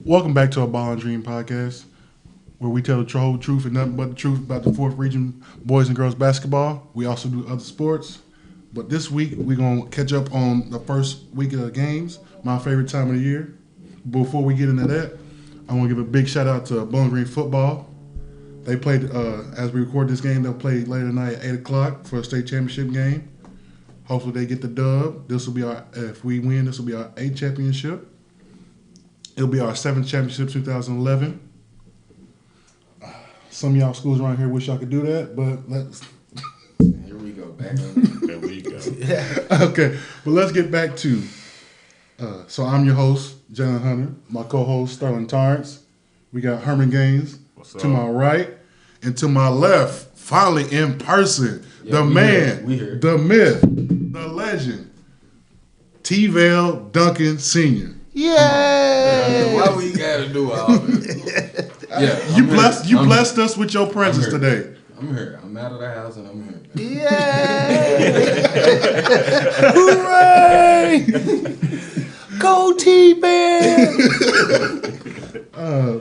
Welcome back to our Ball and Dream podcast, where we tell the whole truth and nothing but the truth about the 4th Region boys and girls basketball. We also do other sports. But this week, we're going to catch up on the first week of the games, my favorite time of the year. Before we get into that, I want to give a big shout out to Bowling Green football. They played, as we record this game, they'll play later tonight at 8 o'clock for a state championship game. Hopefully they get the dub. If we win, this will be our 8th championship. It'll be our 7th championship, 2011. Some of y'all schools around here wish y'all could do that, but let's. Here we go. Back on. There we go. Okay, but let's get back to. So I'm your host, Jalen Hunter. My co-host, Sterling Torrance. We got Herman Gaines to my right, and to my left, finally in person, the man, the myth, the legend, T-Vale Duncan Sr. Yeah. Why we gotta do all this? Yeah, You blessed us with your presence today. I'm here. I'm out of the house and I'm here. Yeah. Hooray! Go T-Man!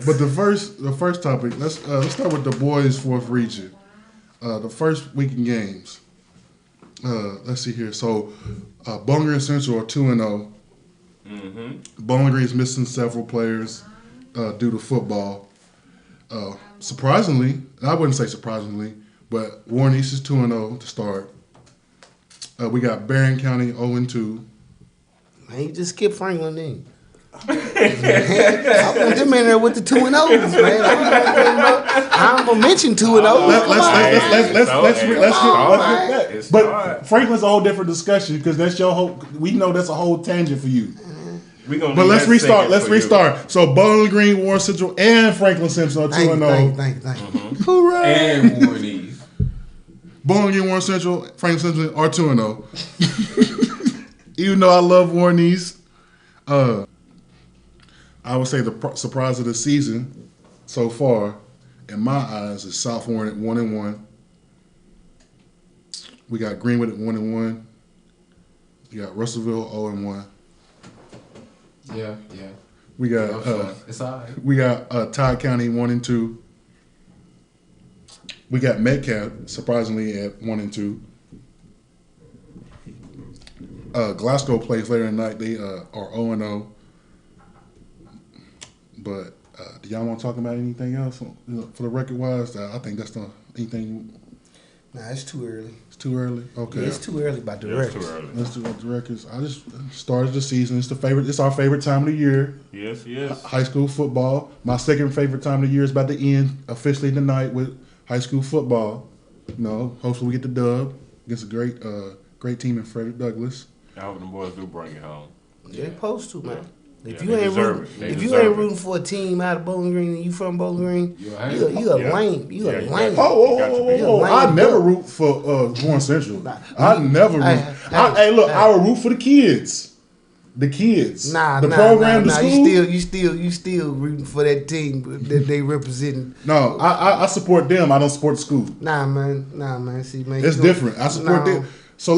But the first topic, let's start with the boys' 4th region. The first weekend games. Let's see here. So, Bowling Green Central are 2-0. Bowling Green's missing several players due to football. Surprisingly, I wouldn't say surprisingly, but Warren East is 2-0 to start. We got Barron County 0-2. Man, you just skip Franklin then. I want them in there with the 2-0s, man. I'm gonna mention 2-0. Let's but Franklin's a whole different discussion because that's your whole. We know that's a whole tangent for you. But let's restart. So Bowling Green, Warren Central, and Franklin Simpson are 2-0. Thank you. Hooray! And Warren East. Bowling Green, Warren Central, Franklin Simpson are 2-0. Even though I love Warren East, I would say the surprise of the season so far, in my eyes, is South Warren at 1-1. We got Greenwood at 1-1. We got Russellville 0-1. Yeah. We got it's all right. We got Todd County 1-2. We got Metcalf surprisingly at 1-2. Glasgow plays later tonight. They are 0-0. But do y'all want to talk about anything else for the record wise? I think that's the anything. Nah, it's too early. It's too early. Okay, Yeah, it's too early about the records. Too early. Let's do the records. I just started the season. It's It's our favorite time of the year. Yes. High school football. My second favorite time of the year is about to end officially tonight with high school football. Hopefully we get the dub against a great team in Frederick Douglass. I hope the boys do bring it home. They supposed to, man. If Yeah, you they ain't deserve rooting, it. They if you deserve ain't it. rooting for a team out of Bowling Green and you from Bowling Green, you a Yeah. lame. You a Yeah, lame. Oh! I Lame never duck. root for Warren Central. Nah. I never root. I would root for the kids. The kids. The program, the school. You still rooting for that team that they representing. No, I support them. I don't support the school. Nah, man. See, man, It's different. I support them. So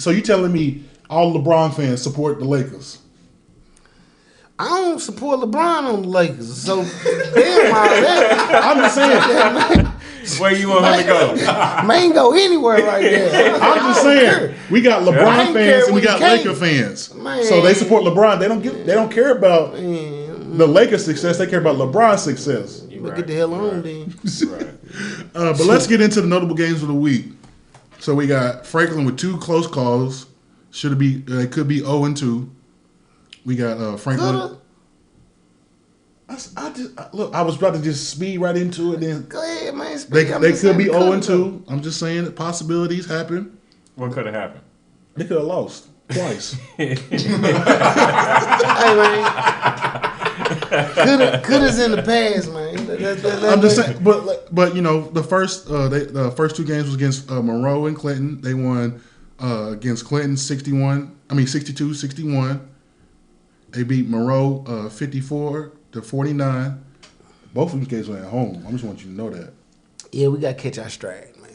you telling me all LeBron fans support the Lakers? I don't support LeBron on the Lakers, so damn all that. I'm just saying. Where you want him to go? Man, go anywhere right there. I'm just saying. We got I LeBron ain't fans care and we when got he came. Laker fans. Man. So they support LeBron. They don't care about the Lakers' success. They care about LeBron's success. But get the hell on then. Right. But let's get into the notable games of the week. So we got Franklin with 2 close calls. They could be 0-2. We got Franklin. I was about to just speed right into it. Then Go ahead, man. they could be 0-2. I'm just saying that possibilities happen. What could have happened? They could have lost twice. Hey, man. Coulda's in the past, man. I'm just saying, but the first 2 games was against Monroe and Clinton. They won against Clinton 62-61. They beat Monroe 54-49. Both of these games were at home. I just want you to know that. Yeah, we got to catch our stride, man.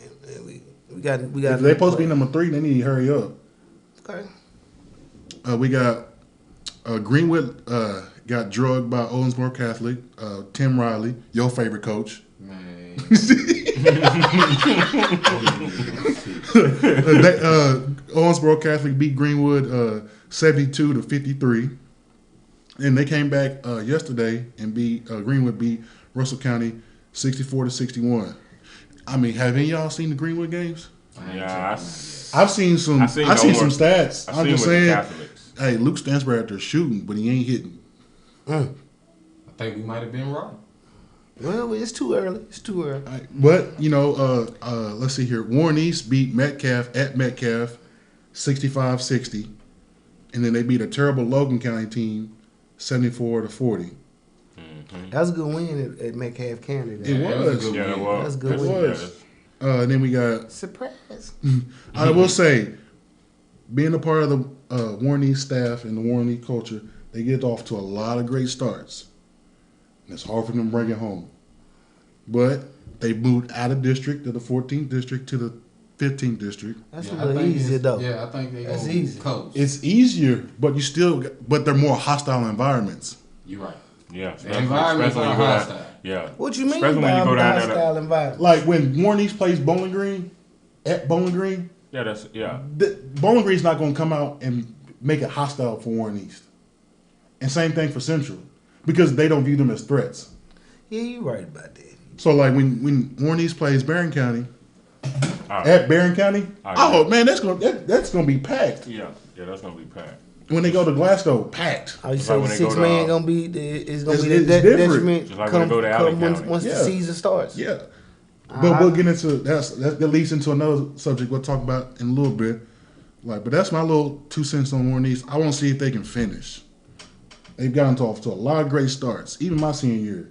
We got. If they're supposed to be number 3, they need to hurry up. Okay. We got Greenwood got drugged by Owensboro Catholic. Tim Riley, your favorite coach. Man. Owensboro Catholic beat Greenwood 72-53, and they came back yesterday and beat Greenwood beat Russell County 64-61. I mean, have any of y'all seen the Greenwood games? Yeah, I've seen some. I've seen some stats. I'm just saying. Hey, Luke Stansbury out there shooting, but he ain't hitting. I think we might have been right. Well, it's too early. It's too early. But let's see here. Warren East beat Metcalf at Metcalf 65-60, and then they beat a terrible Logan County team 74-40. That was a good win at Metcalf County. It was. Yeah, it was. That's a good It win. was. And then we got. Surprise. I will say, being a part of the Warren East staff and the Warren East culture, they get off to a lot of great starts. And it's hard for them to bring it home. But they moved out of district to the 14th district to the 15th district. That's Yeah, a little easier, though. Yeah, I think they That's go easy. coast. It's easier, but but they're more hostile environments. You're right. Yeah, The environment's especially when not you go down- hostile. Yeah. What you mean Especially by when you go down there. hostile environment? Like when Warren East plays Bowling Green, at Bowling Green, Yeah, that's Bowling Green's not going to come out and make it hostile for Warren East. And same thing for Central, because they don't view them as threats. Yeah, you're right about that. So like when Warren East plays Barron County, All right. at Barron County, All right. man, that's gonna be packed. Yeah, that's gonna be packed. When they go to Glasgow, packed. Oh, you Just say like the when they go 6 to, man gonna be it's gonna it's- be it's that different. detriment Just like when they go to Allen County. once the Yeah. season starts. Yeah, but we'll get into that leads into another subject we'll talk about in a little bit. But that's my little 2 cents on Warren East. I want to see if they can finish. They've gotten off to a lot of great starts, even my senior year,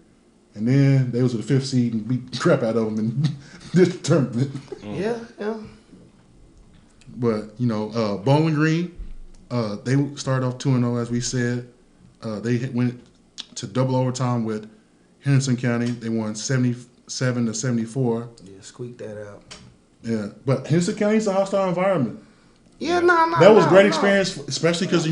and then they was at the 5th seed and beat the crap out of them in this tournament. Yeah. But Bowling Green, they started off 2-0 as we said. They went to double overtime with Henderson County. They won 77-74. Yeah, squeak that out. Yeah, but Henderson County's a hostile environment. Yeah, no. That was a great experience, especially because they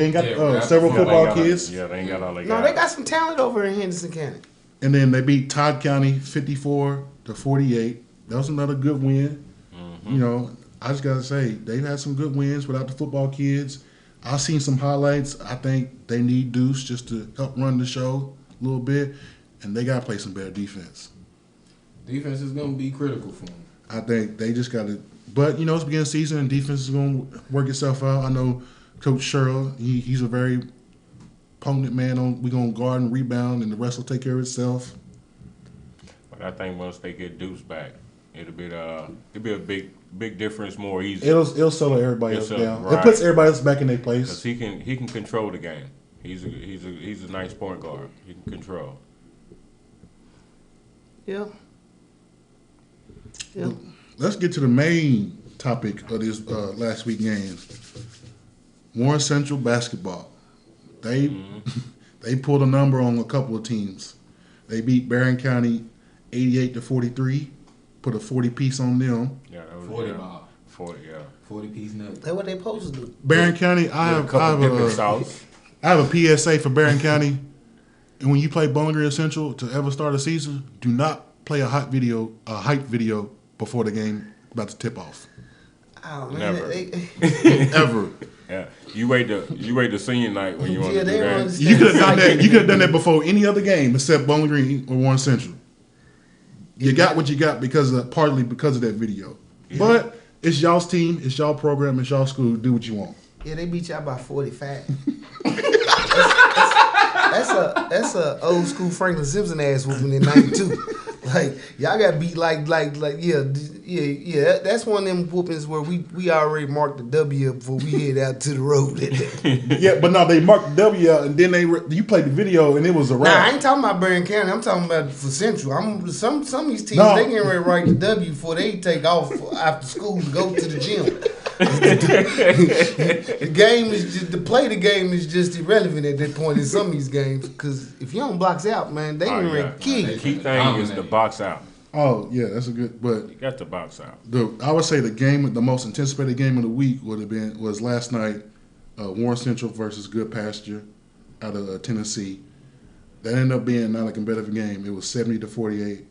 ain't got several football kids, Yeah, they ain't got all they No, got. they got some talent over in Henderson County. and then they beat Todd County 54-48. That was another good win. I just gotta say they've had some good wins without the football kids. I've seen some highlights. I think they need Deuce just to help run the show a little bit, and they gotta play some better defense. Defense is going to be critical for them. I think they just got to. But it's beginning of the season, and defense is going to work itself out. I know Coach Sherrill. He's a very potent man. We're going to guard and rebound, and the rest will take care of itself. But I think once they get Deuce back, it'll be a big difference, more easy. It'll settle everybody else It'll down. settle, It right. puts everybody else back in their place. Because he can control the game. He's a nice point guard. He can control. Yeah. Let's get to the main topic of this last week game. Warren Central basketball. They pulled a number on a couple of teams. They beat Barron County 88-43. Put a 40 piece on them. Yeah, that was 40 ball. 40, yeah. 40-piece nugget. That's what they supposed to do. Barron County, I With a couple have dipping a sauce. PSA for Barron County. And when you play Bowling Green Central to ever start a season, do not play a hype video before the game about to tip off. Oh man, Never. Ever. Yeah, you wait the senior night when you want Yeah, to do they that. was- You could have done that. You could have done that before any other game except Bowling Green or Warren Central. You got what you got partly because of that video. Yeah. But it's y'all's team, it's y'all program, it's y'all school. Do what you want. Yeah, they beat y'all by 45. That's a old school Franklin Simpson ass whooping in '92. Like y'all got beat like yeah. That's one of them whoopings where we already marked the W before we head out to the road. Yeah, but no, they marked the W out, and then you played the video, and it was a Nah, I wrap. ain't talking about Barron County. I'm talking about for Central. Some of these teams No. they getting ready to write the W before they take off after school to go to the gym. The game is just to play the game is just irrelevant at that point in some of these games because if you don't box out, man, they Oh, getting ready yeah. to kill The you. key thing is to box out. Oh yeah, that's a good. But You got to box out. I would say the most anticipated game of the week was last night. Warren Central versus Good Pasture out of Tennessee. That ended up being not a competitive game. It was 70-48.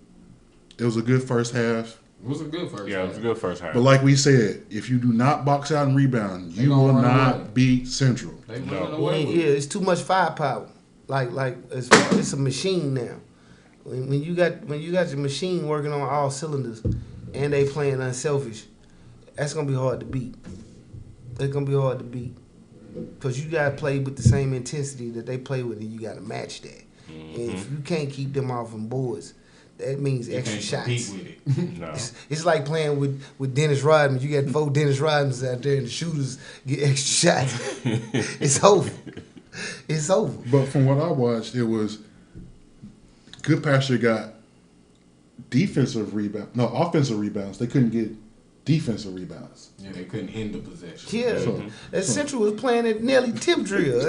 It was a good first half. It was a good first. Yeah, it was a good first half. But like we said, if you do not box out and rebound, They you gonna will run not away. beat Central. They No. running away with Yeah, it. it's too much firepower. Like it's a machine now. When you got your machine working on all cylinders, and they playing unselfish, that's gonna be hard to beat. It's gonna be hard to beat because you gotta play with the same intensity that they play with, and you gotta match that. And if you can't keep them off them boards, that means You extra can't compete shots. with it. No. It's like playing with Dennis Rodman. You got 4 Dennis Rodmans out there, and the shooters get extra shots. It's over. It's over. But from what I watched, it was Good Pasture got offensive rebounds. They couldn't get defensive rebounds. Yeah, they couldn't hinder possession. Yeah, So- that Central was playing at nearly tip drill.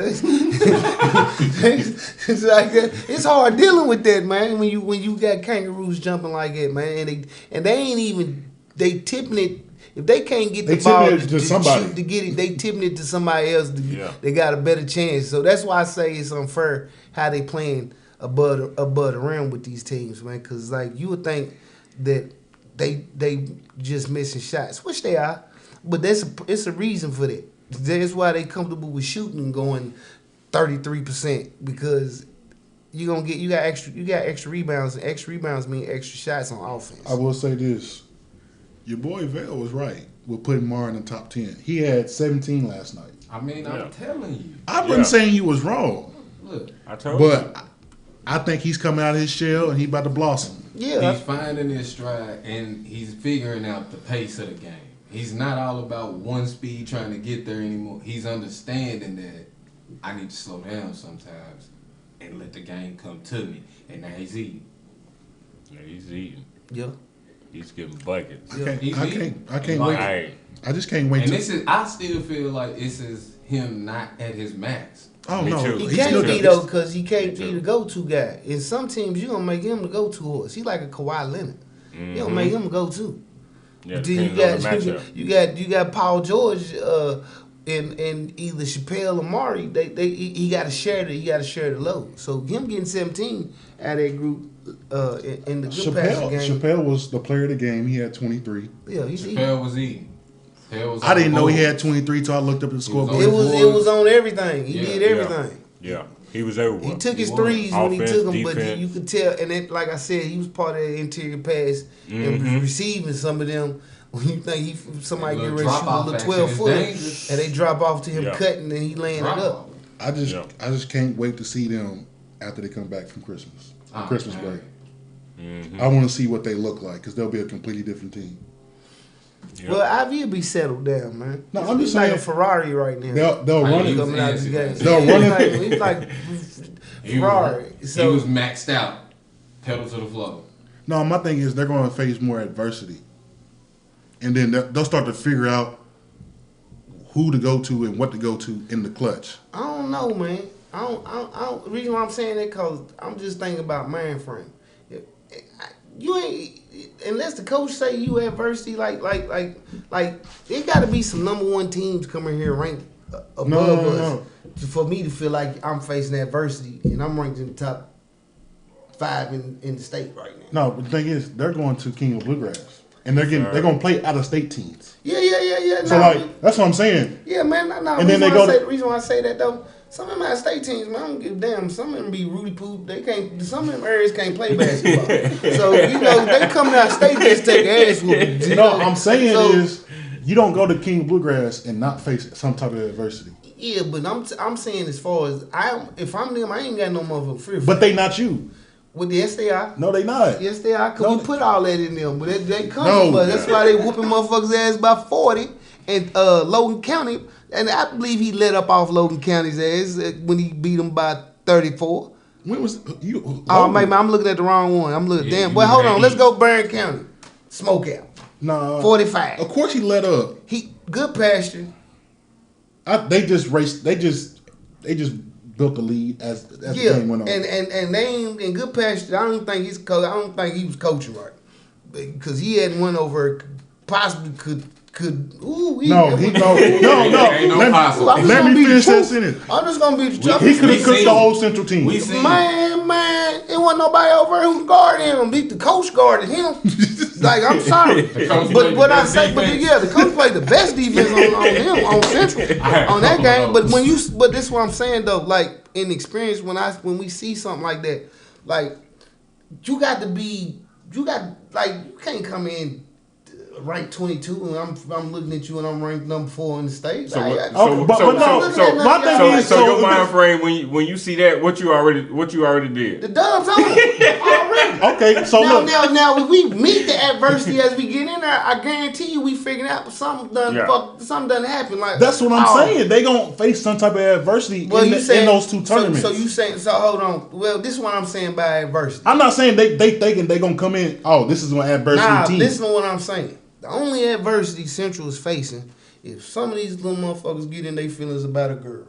It's like it's hard dealing with that, man. When you got kangaroos jumping like that, man, and they ain't even tipping it. If they can't get the They ball tipping it to somebody. shoot to get it, they tipping it to somebody else. Yeah. They got a better chance. So that's why I say it's unfair how they playing above the rim with these teams, man. Because like you would think that they just missing shots, which they are, but it's a reason for that. That's why they comfortable with shooting and going 33% because you got extra rebounds, and extra rebounds mean extra shots on offense. I will say this. Your boy Vail was right with putting Mar in the top 10. He had 17 last night. I mean, Yeah. I'm telling you. I wasn't Yeah. saying he was wrong, Look, I told you. but I think he's coming out of his shell and he about to blossom. Yeah, he's finding his stride and he's figuring out the pace of the game. He's not all about one speed trying to get there anymore. He's understanding that I need to slow down sometimes and let the game come to me. And now he's eating. Yeah, he's eating. yeah. He's getting buckets. I can't Like- wait. Hey, I just can't wait And to. this is, I still feel like this is him not at his max. Oh Me no, too. He he's can't still be got- though because he can't Me be too. the go-to guy. In some teams, you gonna make him the go-to horse. He like a Kawhi Leonard. You gonna make him a go-to. yeah, Then you depends on the matchup. you got Paul George and either Chappelle or Maury. He got to share the load. So him getting 17 out of that group in the good passing game. Chappelle was the player of the game. He had 23. Yeah, he's Chappelle was eating. Chappelle was I didn't know he board. had 23 till I looked up at the scoreboard. it was on everything. He Yeah, did yeah. everything. Yeah, he was everywhere. He took his He was. threes when he Offense, took them, but defense. you could tell. And it, like I said, he was part of the interior pass and was receiving some of them. When you think somebody That get little ready to shoot a drop-off little action 12 is footer, dangerous. and they drop off to him Yeah. cutting, and he laying Drop it up. off. I Yeah. just can't wait to see them after they come back from Christmas. Oh, Christmas man. break. Mm-hmm. I want to see what they look like because they'll be a completely different team. Yep. Well, Ivy will be settled down, man. No, He's I'm just like a saying- Ferrari right now. They'll I run ain't it. was Coming out of this answered game. that. They'll run it. He's like He Ferrari. was, So he was maxed out. Pedal to the floor. No, my thing is they're going to face more adversity, and then they'll start to figure out who to go to and what to go to in the clutch. I don't know, man. I don't. The reason why I'm saying that because I'm just thinking about mind frame. You ain't unless the coach say you adversity like it got to be some number one teams coming here ranked above No. us for me to feel like I'm facing adversity and I'm ranked in the top 5 in the state right now. No, but the thing is they're going to King of Bluegrass, and they're going to play out of state teams. Yeah. So Nah, like that's what I'm saying. yeah, man. No, And then they go to- the reason why I say that though. Some of my state teams, man, I don't give a damn. Some of them be Rudy Poop. They can't. Some of them areas can't play basketball. So they coming out of state just take ass whooping. You know, I'm saying So- is you don't go to King of Bluegrass and not face some type of adversity. Yeah, but I'm saying as far as if I'm them, I ain't got no motherfucking fear. But they not you. With the SDI. No, they not. Yes, they are. Cause No, we put all that in them, but they come. No. But that's why they whooping motherfuckers' ass by 40 in Logan County, and I believe he let up off Logan County's ass when he beat them by 34. When was you? Oh, maybe I'm looking at the wrong one. I'm looking. Yeah, Damn. you Well, hold right. on. Let's go Barron County. Smoke out. Nah. 45. Of course he let up. He good pasture. They just raced. They just built the lead as the Yeah, game went on. and they ain't in good pasture. I don't think he's I don't think he was coaching right because he hadn't went over. Possibly could could. No. Ain't no possible. Let me finish that sentence. I'm just gonna be the truth. He could have cooked seen the it. whole Central team. We seen it. Man, it wasn't nobody over there who guarded him. The coach guarded him. Like, I'm sorry. coach But played what the I best say, but defense. yeah, the coach played the best defense on him, on Central, on that game. But but this is what I'm saying though, like in experience, when we see something like that, like you can't come in ranked 22 and I'm looking at you and I'm ranked number 4 in the state. So, Like, my thing is, so your mind frame when you see that, what you already did. the Dubs on already. Okay, so look. Now, if we meet the adversity as we get in there, I guarantee you we figuring out something done happen. Like That's what I'm saying. They gonna face some type of adversity in those two tournaments. So you saying? So hold on. Well, this is what I'm saying by adversity. I'm not saying they thinking they gonna come in. Oh, this is an adversity team. Listen to what I'm saying. The only adversity Central is facing if some of these little motherfuckers get in their feelings about a girl.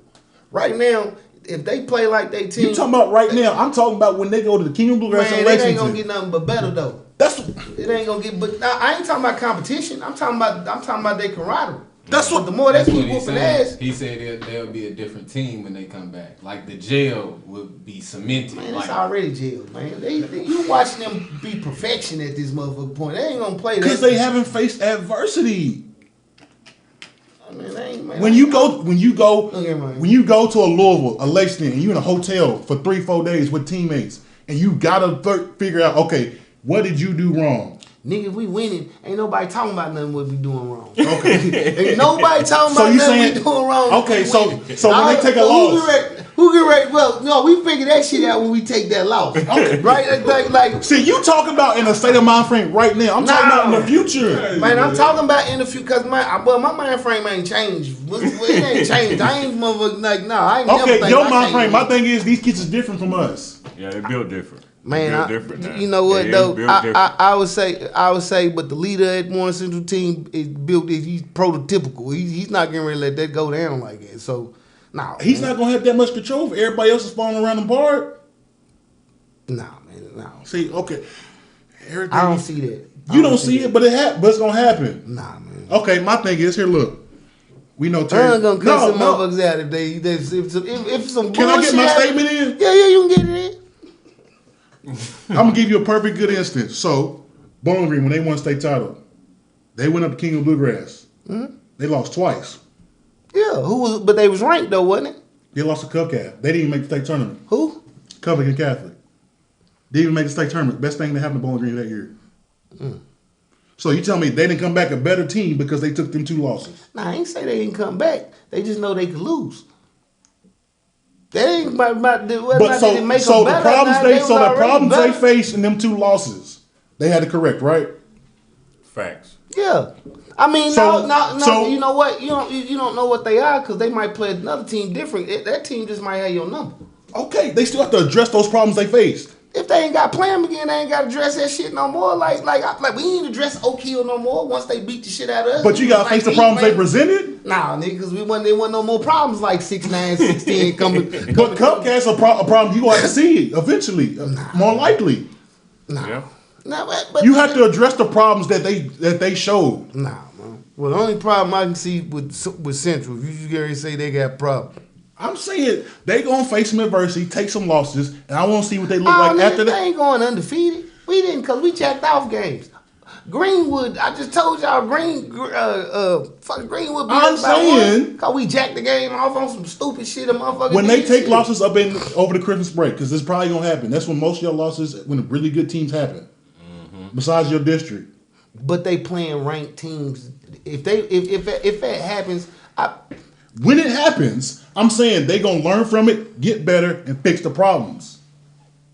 Right now, if they play like they team, You talking about right now? I'm talking about when they go to the Kingdom Bluegrass man, and it ain't Lexington. gonna get nothing but better though. That's It ain't gonna get. But I ain't talking about competition. I'm talking about their camaraderie. That's what the more they That's keep what he's whooping saying. ass. He said there'll be a different team when they come back. Like the jail would be cemented. Man, like, it's already jail, man. You watching them be perfection at this motherfucking point. They ain't gonna play that. because they haven't faced adversity. I mean, they ain't, man. When you go Look at mine. when you go to a Louisville, a Lexington, and you in a hotel for 3-4 days with teammates, and you gotta figure out, okay, what did you do wrong? Nigga, if we winning, ain't nobody talking about nothing what we doing wrong. Okay. Ain't nobody talking So about you nothing saying- we doing wrong. Okay, We so winning. when they take a loss, Who get ready? Well, no, we figure that shit out when we take that loss. Okay. Right? Like see, you talking about in a state of mind frame right now. I'm talking about in the future. man, I'm talking about in the future because my mind frame ain't changed. It ain't changed. I ain't motherfucking like no. I ain't never Okay, think your I mind can't frame. win. My thing is these kids is different from us. Yeah, they built different. Man, Built different now. you know what It is though? built different. I would say, but the leader at Warren Central team is built. He's prototypical. He's not getting ready to let that go down like that. So, no, He's not gonna have that much control if everybody else is falling around the board. Nah, man, no. See, okay, everything I don't see that. You don't see it, but but it's gonna happen. Nah, man. Okay, my thing is here. Look, we know I'm Terry. gonna cut some motherfuckers out if some Can I bullshit get my happen- statement in? Yeah, you can get it in. I'm gonna give you a perfect good instance. So, Bowling Green, when they won state title, they went up to King of Bluegrass. Mm-hmm. They lost twice. Yeah, but they was ranked though, wasn't it? They lost to Cubcap. They didn't even make the state tournament. Who? Covington Catholic. Didn't even make the state tournament. Best thing that happened to Bowling Green that year. So you tell me they didn't come back a better team because they took them 2 losses? Nah, I ain't say they didn't come back. They just know they could lose. That ain't about whether or But not they make so them the better. problems Nah, they was so the already problems they better. faced in them 2 losses, they had to correct, right? Facts. Yeah, I mean, So- no. so- You know what? You don't know what they are because they might play another team different. That team just might have your number. Okay, they still have to address those problems they faced. If they ain't got to play them again, they ain't got to address that shit no more. Like we ain't address Oak Hill no more once they beat the shit out of us. But you got to face the problems they presented. Nah, nigga, because there wasn't no more problems like 6'9", 6'10", coming. But Cupcat's a problem you gonna have to see eventually, more likely. Yeah. Nah, but You have to address the problems that they showed. Nah, man. Well, the only problem I can see with Central, if you just get ready to say they got problems. I'm saying they gonna face some adversity, take some losses, and I want to see what they look Oh, like nigga, after they that. ain't going undefeated. We didn't because we checked off games. Greenwood, I just told y'all Greenwood beat I'm us by saying- 1 because we jacked the game off on some stupid shit. A motherfucker When did they take shit. losses up in over the Christmas break, because this is probably gonna happen. That's when most of your losses, when the really good teams happen. Besides your district, But they playing ranked teams. If that happens, when it happens, I'm saying they gonna learn from it, get better, and fix the problems.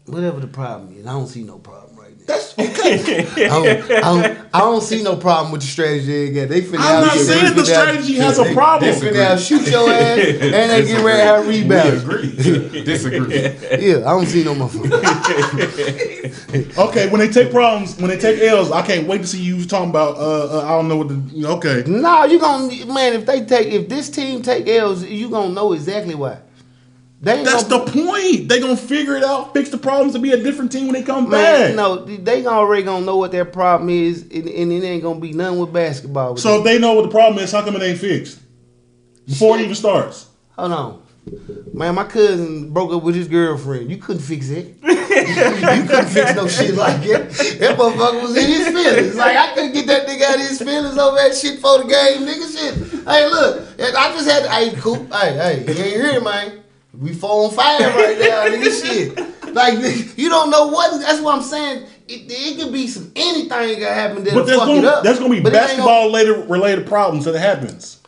whatever the problem is, I don't see no problem right now. That's okay. I don't see no problem with the strategy they got. They finna I'm out not here, saying they the finna out- strategy has a problem. They finna out shoot your ass and they get ready to have rebounds. Disagree. Yeah, I don't see no motherfucker. Okay, when they take L's, I can't wait to see you talking about. I don't know what the. Okay, No, you gonna man if this team take L's, you gonna know exactly why. That's the point. They gonna figure it out, fix the problems, to be a different team when they come back. No, they already gonna know what their problem is, and it ain't gonna be nothing with basketball. So if they know what the problem is, how come it ain't fixed before it even starts? Hold on. Man, my cousin broke up with his girlfriend. You couldn't fix it. You couldn't fix no shit like that. That motherfucker was in his feelings. Like, I couldn't get that nigga out of his feelings over that shit for the game, nigga. Shit. Hey, look. I just had to, hey, Coop. Hey, you ain't here, man. We 4 on 5 right now, nigga. Shit. Like, you don't know what, that's what I'm saying. It could be anything that can happen that'll fuck it up. That's going to be basketball-related problems that happens.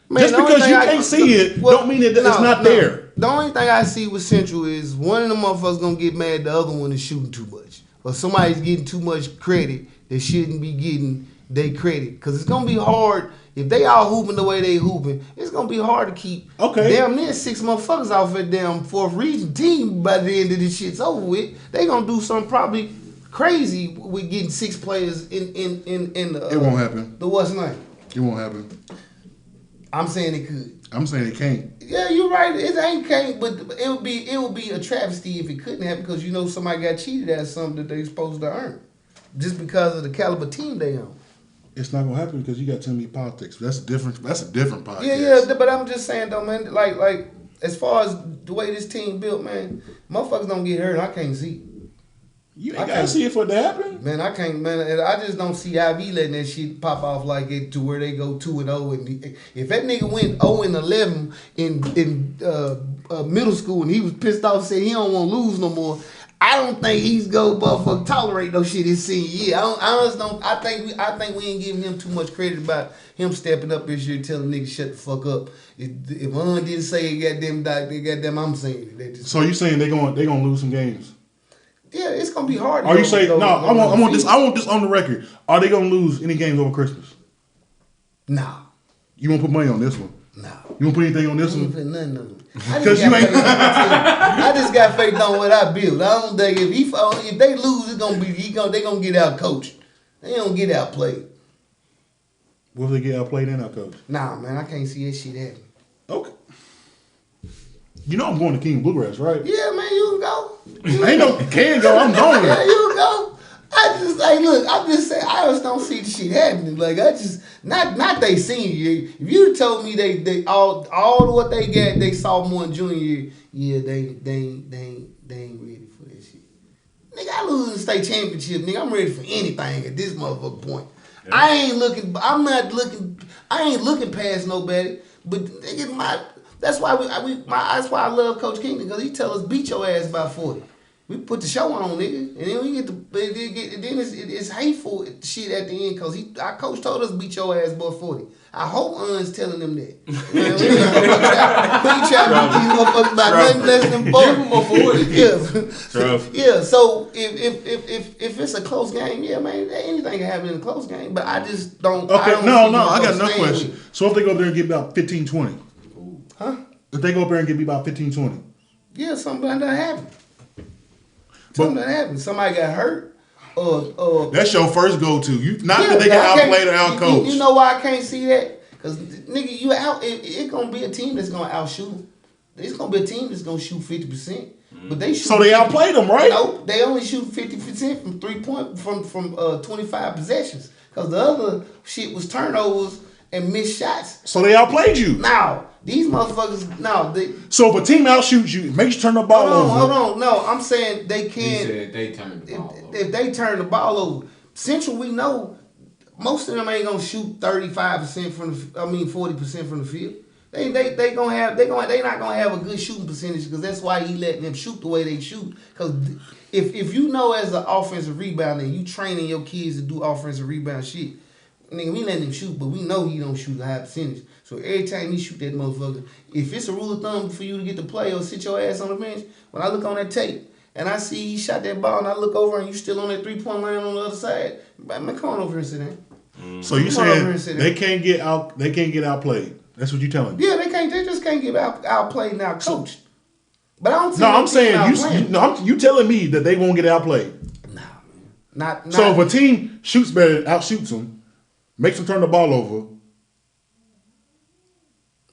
Man, just because you can't see it, don't mean that it's not there. The only thing I see with Central is one of the motherfuckers gonna get mad, the other one is shooting too much. Or somebody's getting too much credit that shouldn't be getting their credit. Because it's gonna be hard, if they all hooping the way they hooping, it's gonna be hard to keep damn near 6 motherfuckers off that damn 4th region team by the end of this shit's over with. They gonna do something probably crazy with getting 6 players in the it won't happen. The what's name? It won't happen. I'm saying it could. I'm saying it can't. Yeah, you're right. It ain't can't, but it would be a travesty if it couldn't happen because you know somebody got cheated at something that they supposed to earn just because of the caliber team they own. It's not gonna happen because you got too many politics. That's a different podcast. Yeah, but I'm just saying though, man. Like as far as the way this team built, man, motherfuckers don't get hurt. I can't see. You ain't gotta see it for it to happen. Man, I can't, man. I just don't see IV letting that shit pop off like it to where they go 2-0. And if that nigga went 0-11 in middle school and he was pissed off, said he don't want to lose no more, I don't think he's go motherfucker tolerate no shit his senior year. I just don't. I think we ain't giving him too much credit about him stepping up this year, telling niggas shut the fuck up. If one didn't say it, goddamn, I'm saying it. So you saying they gonna lose some games? Yeah, it's gonna be hard. Are you saying no? I want this on the record. Are they gonna lose any games over Christmas? Nah. You won't put money on this one? Nah. You won't put anything on this one? I ain't put nothing on it. Because you ain't. I just got faith on what I built. I don't think if they lose, it's gonna be they gonna get out coached. They don't get out played. What if they get outplayed and out coached? Nah, man, I can't see that shit happening. Okay. You know I'm going to King Bluegrass, right? Yeah, man, you can go. Ain't no can go. I'm going. Yeah, you can go. I'm just saying, I just don't see the shit happening. Like, I just, not they senior year. If you told me they all what they got, they sophomore and junior year, yeah, they ain't ready for that shit. Nigga, I lose the state championship, nigga, I'm ready for anything at this motherfucker point. Yeah. I ain't looking past nobody, but nigga, that's why I love Coach King, because he tell us beat your ass by 40. We put the show on, nigga, and then we then it's hateful shit at the end, because our coach told us beat your ass by 40. I hope Un's telling them that. We ain't trying to beat these motherfuckers by nothing less than 40. Give them a 40. Yeah. Yeah. So if it's a close game, yeah, man, anything can happen in a close game. But I just don't. Okay, I got another question. So if they go up there and get about 15-20, huh? If they go up there and get me about 15-20, yeah, something like that happened. Something that happened. Somebody got hurt. That's your first go-to. That they got outplayed or outcoached. You know why I can't see that? Because nigga, you out. It's gonna be a team that's gonna outshoot them. It's gonna be a team that's gonna shoot 50%. But they shoot. So they outplayed them, right? No, they only shoot 50% from 3-point from 25 possessions. Because the other shit was turnovers and missed shots. So they outplayed you. Now these motherfuckers. So if a team outshoots you, it makes you turn the ball over. Hold on. No, I'm saying they can't. He said they turn the ball over. If they turn the ball over, Central, we know most of them ain't gonna shoot 35% 40% from the field. They not gonna have a good shooting percentage, because that's why he letting them shoot the way they shoot. Because if you know as an offensive rebounder, you training your kids to do offensive rebound shit. Nigga, we letting him shoot, but we know he don't shoot a high percentage. So every time he shoot that motherfucker, if it's a rule of thumb for you to get to play or sit your ass on the bench, when I look on that tape and I see he shot that ball and I look over and you still on that 3-point line on the other side, man, come on over here and sit down. So you saying they can't get outplayed? That's what you telling me? Yeah, they just can't get outplayed and outcoached. But I don't see. No, I'm saying you telling me that they won't get outplayed. No, not. So if a team shoots better, outshoots them, makes them turn the ball over.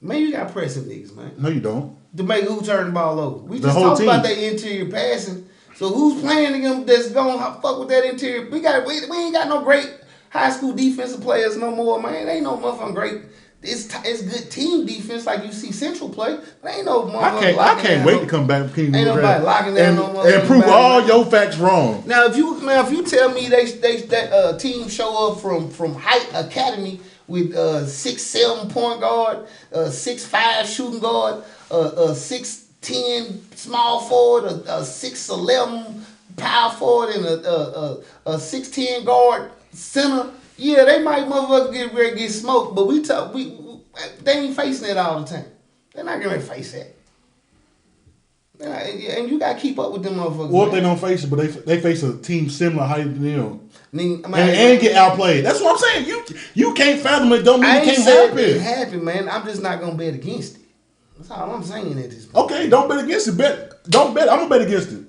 Man, you got pressing niggas, man. No, you don't. To make who turn the ball over. We The just whole talked team. about that interior passing. So who's playing them that's going to fuck with that interior? We ain't got no great high school defensive players no more, man. Ain't no motherfucking great. It's good team defense like you see Central play. But ain't no motherfucking I can't wait to come back from King Ain't Louis nobody locking down and, no motherfucking and prove body, all man. your facts wrong. Now if you tell me that team show up from Height Academy with 6'7" point guard, 6'5" shooting guard, 6'10" small forward, a 6'11" power forward, and a 6'10" guard center. Yeah, they might motherfucker get ready to get smoked, but they ain't facing it all the time. They're not gonna face that. And you gotta keep up with them motherfuckers. Well, if man. they don't face it, but they face a team similar height to them. Man, And get outplayed. That's what I'm saying. You can't fathom it. Don't mean I it ain't can't said it happen. happen, man. I'm just not gonna bet against it. That's all I'm saying at this point. Okay, don't bet against it. Don't bet. I'm gonna bet against it.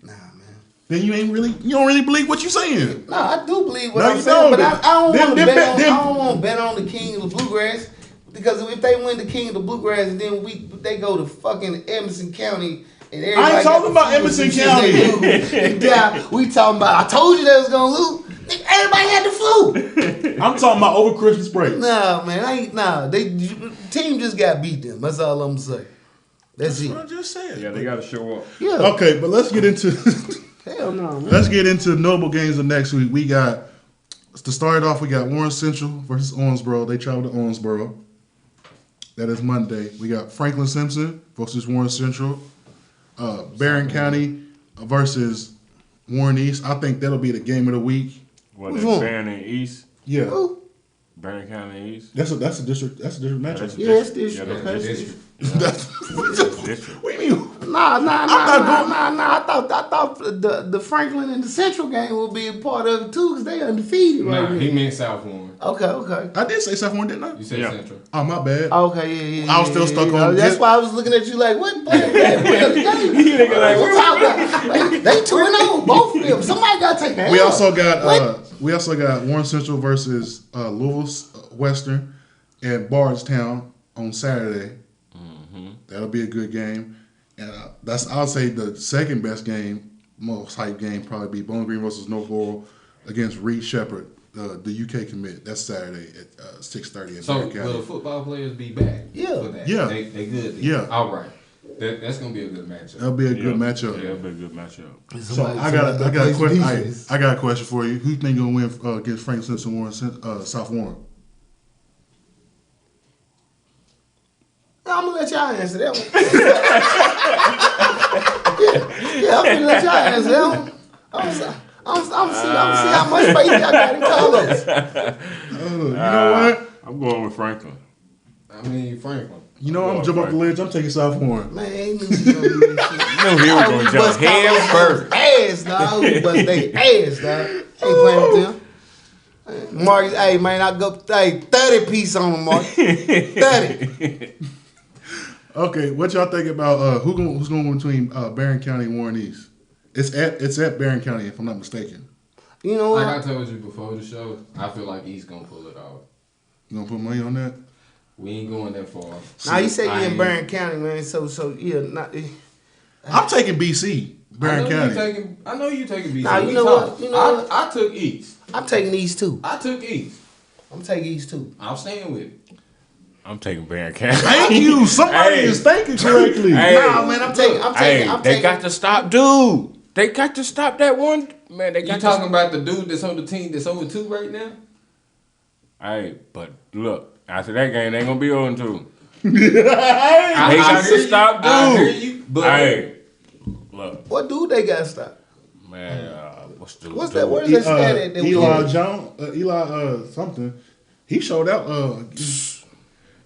Nah, man. Then you don't really believe what you're saying. No, I do believe what No, I'm you saying, don't. but I don't Then- want to then bet. bet- I don't want to bet on the King of the Bluegrass because if they win the King of the Bluegrass, and then they go to fucking Emerson County. And everybody I ain't got talking the about flu and Emerson shit County. they do. Yeah, we talking about. I told you they was gonna lose. Nigga, everybody had the flu. I'm talking about over Christmas break. Nah, man, I ain't. Nah, team just got beat them. That's all I'm saying. That's it. What I just said. Yeah, they got to show up. Yeah. Okay, but let's get into Hell no, man. let's get into notable games of next week. We got to start it off. We got Warren Central versus Owensboro. They travel to Owensboro. That is Monday. We got Franklin Simpson versus Warren Central. Barron County versus Warren East. I think that'll be the game of the week. What, Who's they won? Barron and East? Yeah. Barron County East? That's a district matchup. Yeah, it's this Yeah, shit. that's Okay. district. District. What do you mean? Nah. not I thought the Franklin and the Central game will be a part of it too, because they undefeated Nah, right he now. meant South Warren. Okay. I did say South Warren, didn't I? You said Yeah. Central. Oh, my bad. Okay, yeah. I was still stuck yeah. on That's Jet- why I was looking at you like, what? What other game? They 2-0, both of them. Somebody got to take that. We also got Warren Central versus Louisville Western and Bardstown on Saturday. That'll be a good game, and I'll say the second best game, most hype game, probably be Bowling Green versus North Laurel against Reed Shepherd, the UK commit. That's Saturday at 6:30 in So Barron will County. the football players be back? Yeah. For that? Yeah. They good. Then. Yeah. All right. That's gonna be a good matchup. That'll be a good matchup. Yeah, it'll be a good matchup. So I got a question. I got a question for you. Who you think gonna win against Frank Simpson Warren South Warren? I'm gonna let y'all answer that one. yeah, I'm gonna let y'all answer that one. I'm see how much faith y'all got in Carlos. You know what? I'm going with Franklin. I mean Franklin. You know I'm jumping off the ledge. I'm taking South Warren. Man, ain't niggas gonna do this shit. I knew he was going to jump head first. Ass, dog. We bust they ass, dog. Ain't playing with them. Mark, hey man, I go 30 piece on them, Mark. 30. Okay, what y'all think about who's going to win between Barron County and Warren East? It's at Barron County, if I'm not mistaken. You know Like I what? told you before the show, I feel like he's gonna pull it off. You gonna put money on that? We ain't going that far. Now you say I you in ain't- Barron County, man. So yeah, not. I'm taking BC, Barron County. I know you taking BC. Nah, you We know talked. what? You know what? I took East. I'm taking these two. I took East. I'm taking these two. I'm staying with it. I'm taking Barron County. Thank you. Somebody Hey. is thinking correctly. Hey. Nah, man, I'm taking. They got to stop, dude. They got to stop that one. Man, they You got talking about the dude that's on the team that's 0-2 right now? Hey, but look, after that game, they ain't going to be 0-2. They got to stop, I hear dude. you, but Hey, look, What dude they got to stop? man, what's the What's dude? that? Where's that stat at? That we Eli get? Jones, Eli something. He showed out.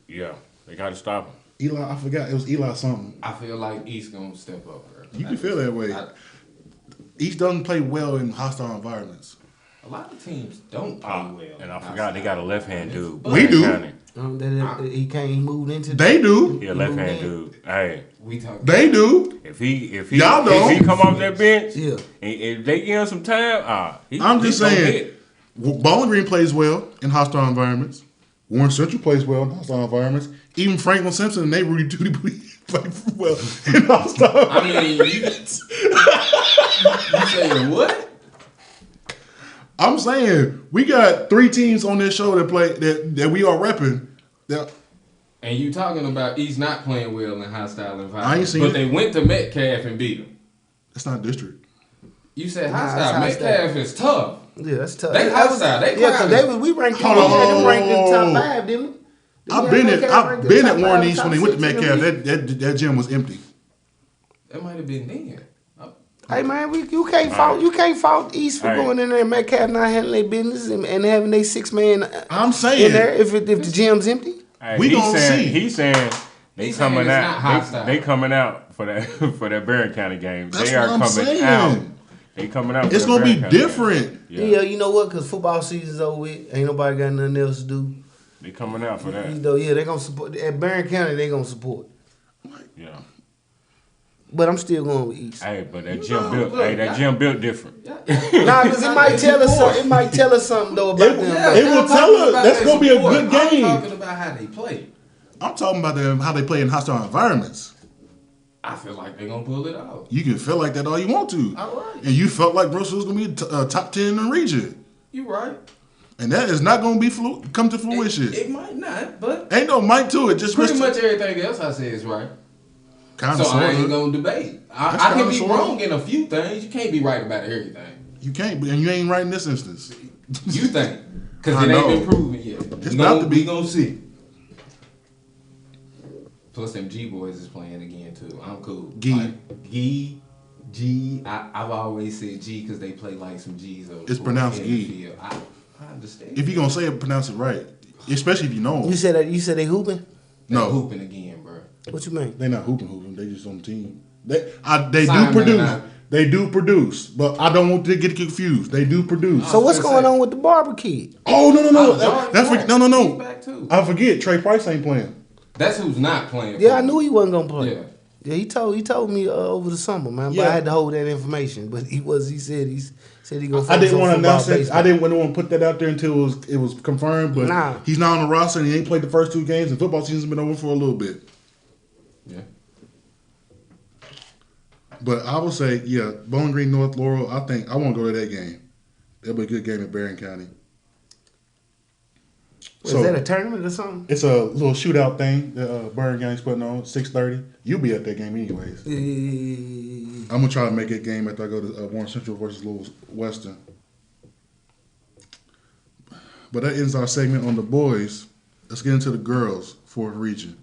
Yeah, they got to stop him. Eli, I forgot. It was Eli something. I feel like East gonna step up. Bro. You can feel that way. East doesn't play well in hostile environments. A lot of teams don't play well. And I forgot they got a left-hand dude. We do. Barron County. He can't move into. They do. He a left-hand dude. Hey, We talk. They do. if he Y'all don't. if he come off that bench, Yeah. and if they give him some time, I'm just he gonna saying. hit. Bowling Green plays well in hostile environments. Warren Central plays well in hostile environments. Even Franklin Simpson and they Rudy Tootie Booty play well in hostile I mean, you saying what? I'm saying we got 3 teams on this show that play that we are repping. And you talking about East not playing well in hostile environments. I ain't seen but it. they went to Metcalf and beat them. That's not district. You said Nah, hostile. it's Metcalf is tough. Yeah, that's tough. They hostile. They yeah, crowded. because we ranked them. Hold We had them ranked in the on. top 5, didn't we? I've been at Warren East when they went to Metcalf. That gym was empty. That might have been then. Hey man, you can't fault East for going in there and Metcalf not handling their business and having their 6-man I'm in saying there if the gym's empty. Hey, We gonna see. He's saying they He's saying coming it's not out. hostile. They coming out for that for that Barron County game. That's They are what I'm coming saying. out. They coming out. For It's the gonna be Barron County game. different. Yeah, you know what? Because football season's over with. Ain't nobody got nothing else to do. They coming out for that. You know, yeah, they gonna support at Barron County. They gonna support. Yeah. But I'm still going with East. Hey, but that You gym know, built. look, Hey, that gym built different. Nah, because it might tell us something. It might tell us something though about them. It will tell us. That's gonna be a good game. I'm talking about how they play. I'm talking about how they play in hostile environments. I feel like they're gonna pull it off. You can feel like that all you want to. All right. And you felt like Russell was gonna be top 10 in the region, You right. and that is not gonna be come to fruition. It might not, but Ain't no mic to it. Just pretty much everything else I say is right. kind So of I ain't sort of. gonna debate. That's I can kinda be sorta. wrong in a few things. You can't be right about everything. You can't, and you ain't right in this instance. You think? Because I it ain't know. been proven yet. It's about to be. We gonna see. Plus, them G boys is playing again too. I'm cool. G. Like, G. I've always said G because they play like some G's. It's pronounced in the G. field. I understand. If you gonna say it, pronounce it right. Especially if you know them. You said that. You said they hooping. They No. hooping again, bro. What you mean? They not hooping. They just on the team. They do Simon produce. and I- They do produce, but I don't want to get confused. They do produce. So what's gonna going say- on with the Barber kid? Oh no! Jordan That's back. no. He's back too. I forget. Trey Price ain't playing. That's who's not playing. Yeah, I knew he wasn't gonna play. Yeah. Yeah, he told me over the summer, man. But Yeah. I had to hold that information. But he said he gonna. I didn't focus on want to football, announce it. baseball. I didn't want to put that out there until it was confirmed. But Nah. he's not on the roster and he ain't played the first 2 games. And football season's been over for a little bit. Yeah. But I would say, yeah, Bowling Green, North Laurel. I think I want to go to that game. That'll be a good game at Barron County. Is that a tournament or something? It's a little shootout thing that Barron County's putting on 6:30. You'll be at that game anyways. I'm gonna try to make that game after I go to Warren Central versus Louis Western. But that ends our segment on the boys. Let's get into the girls' 4th region.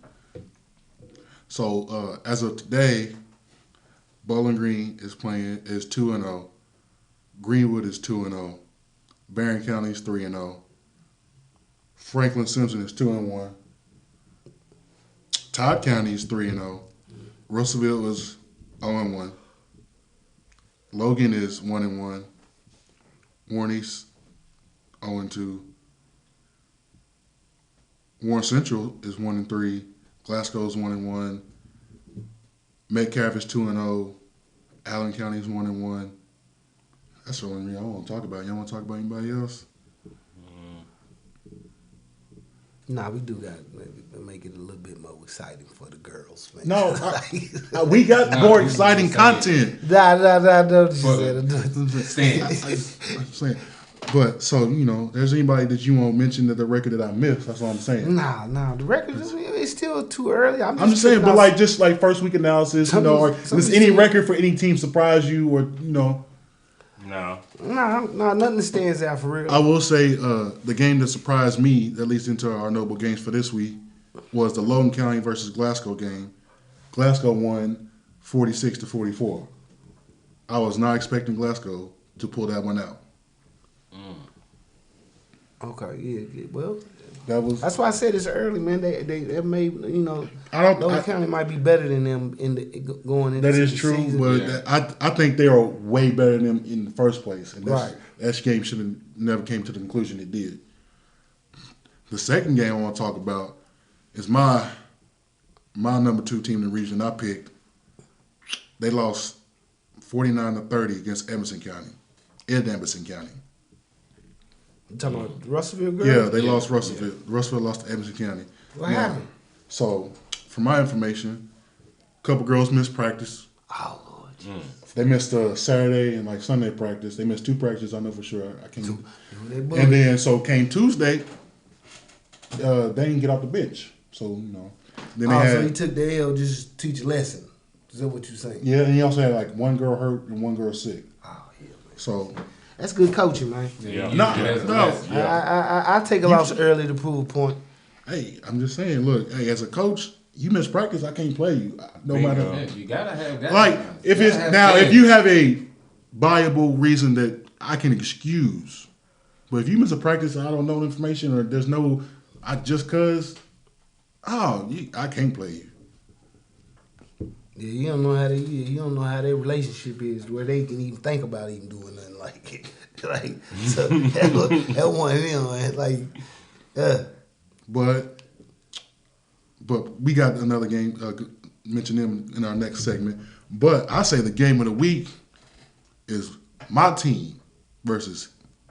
So as of today, Bowling Green is 2-0. Greenwood is 2-0. Barron County is 3-0. Franklin Simpson is 2-1. Todd County is 3-0. Russellville is 0-1. Logan is 1-1. Warren East 0-2. Warren Central is 1-3. Glasgow is 1-1. Metcalf is 2-0. Allen County is 1-1. That's the only reason I want to talk about. Y'all want to talk about anybody else? Nah, we do got to make it a little bit more exciting for the girls, man. No, we got more exciting content. Nah. She Stand. I'm saying. But so there's anybody that you won't mention that the record that I missed. That's all I'm saying. Nah. The record it's still too early. I'm just saying, picking but out- just like first week analysis, or does any record for any team surprise you, or No. Nah, nothing stands out for real. I will say the game that surprised me, that leads into our notable games for this week, was the Logan County versus Glasgow game. Glasgow won 46-44. I was not expecting Glasgow to pull that one out. Okay, yeah. Well, That's why I said it's early, man. They made Logan County might be better than them going into that is the true, season. but I think they are way better than them in the first place, and Right. that game should have never came to the conclusion it did. The second game I want to talk about is my number 2 team in the region I picked. They lost 49-30 against Emerson County in Emerson County. You talking about the Russellville girls? Yeah, they lost Russellville. Yeah. Russellville lost to Evanston County. What Now, happened? So, from my information, a couple girls missed practice. Oh Lord. They missed Saturday and like Sunday practice. They missed 2 practices. I know for sure. I can't. And And then so came Tuesday. They didn't get off the bench. So then they had. so he took the L just to teach a lesson. Is that what you saying? Yeah, and he also had like 1 girl hurt and 1 girl sick. Oh yeah, man. So That's good coaching, man. Yeah. you No, use it as a no. lesson. I take a loss early to prove a point. hey, I'm just saying. Look, hey, as a coach, you miss practice, I can't play you. No matter. Yeah, you gotta have that. Like if You it's gotta have now, if that. you have a viable reason that I can excuse, but if you miss a practice and I don't know the information or there's no, I just cause, I can't play you. Yeah, you don't know how you don't know how their relationship is where they can even think about even doing nothing like it. Like so that one of them, man. Like But we got another game. Mention them in our next segment. But I say the game of the week is my team versus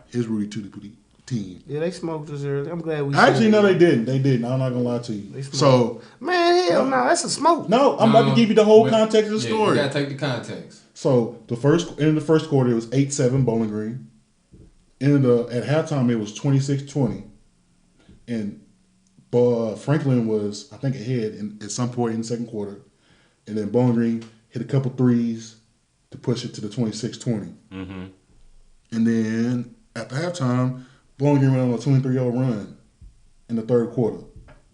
his Rudy Tootie team. yeah, they smoked us early. I'm glad we Actually, said no, that. they didn't. They didn't. I'm not gonna lie to you. They smoked. So Man, hell no, that's a smoke. no, I'm about to give you the whole context of the story. You gotta take the context. So in the first quarter, it was 8-7 Bowling Green. At halftime, it was 26-20, and Franklin was, I think, ahead at some point in the second quarter, and then Bowling Green hit a couple threes to push it to the 26-20. Mm-hmm. And then at the halftime, Bowling Green went on a 23-0 run in the third quarter